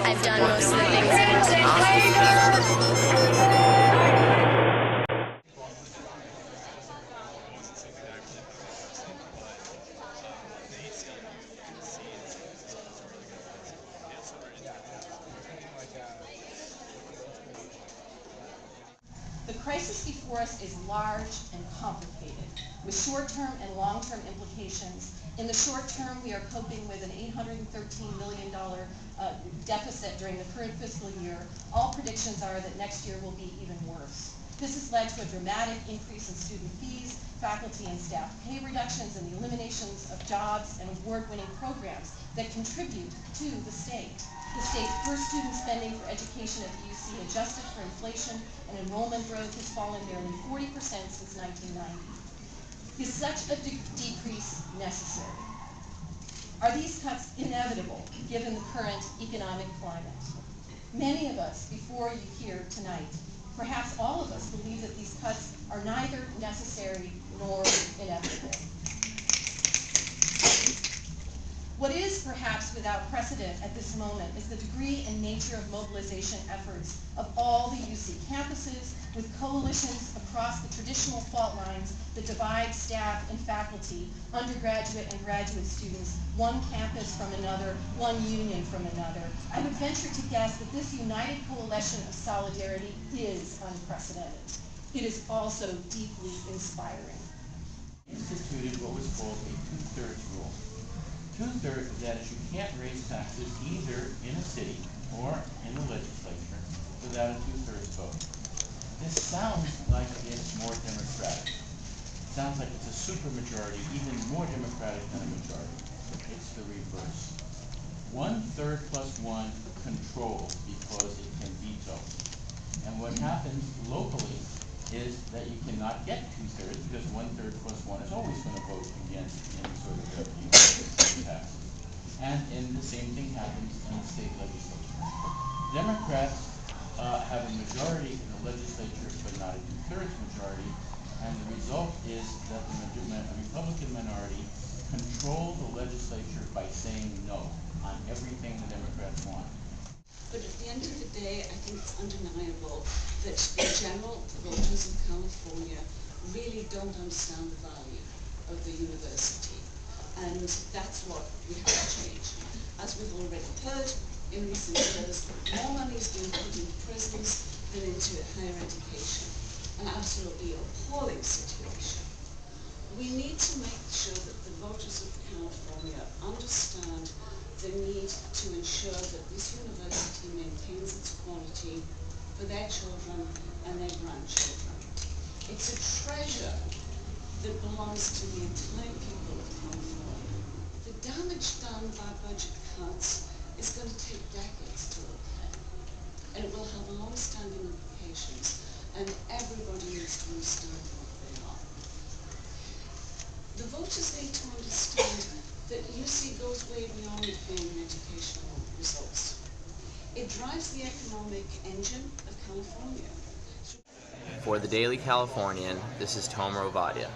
I've done most of the things that The crisis before us is large and complicated, with short-term and long-term implications. In the short term, we are coping with an $813 million deficit during the current fiscal year. All predictions are that next year will be even worse. This has led to a dramatic increase in student fees, faculty and staff pay reductions, and the eliminations of jobs and award-winning programs that contribute to the state. The state's per student spending for education at the UC, adjusted for inflation and enrollment growth, has fallen nearly 40% since 1990. Is such a decrease necessary? Are these cuts inevitable given the current economic climate? Many of us before you here tonight, perhaps all of us, believe that these cuts are neither necessary nor inevitable. What is perhaps without precedent at this moment is the degree and nature of mobilization efforts of all the UC campuses, with coalitions across the traditional fault lines that divide staff and faculty, undergraduate and graduate students, one campus from another, one union from another. I would venture to guess that this united coalition of solidarity is unprecedented. It is also deeply inspiring. Instituted what was called a two-thirds rule. Two-thirds, that is, you can't raise taxes either in a city or in the legislature without a two-thirds vote. This sounds like it's more democratic. It sounds like it's a supermajority, even more democratic than a majority. It's the reverse. 1/3 plus 1 controls because it can veto. And what happens locally is that you cannot get 2/3 because 1/3 plus 1 is always going to vote against any sort of revenue taxes. And the same thing happens in the state legislature. Democrats have a majority in the legislature, but not a 2/3 majority, and the result is that the Republican minority control the legislature by saying no on everything the Democrats want. But at the end of the day, I think it's undeniable that in general, the voters of California really don't understand the value of the university. And that's what we have to change. As we've already heard in recent years, more money is being put into prisons than into higher education. An absolutely appalling situation. We need to make sure that the voters of California understand the need to ensure that this university maintains its quality for their children and their grandchildren. It's a treasure that belongs to the entire people of California. The damage done by budget cuts is going to take decades to repair, and it will have long-standing implications, and everybody needs to understand what they are. The voters need to understand that UC goes way beyond being educational results. It drives the economic engine of California. For the Daily Californian, this is Tom Rovadia.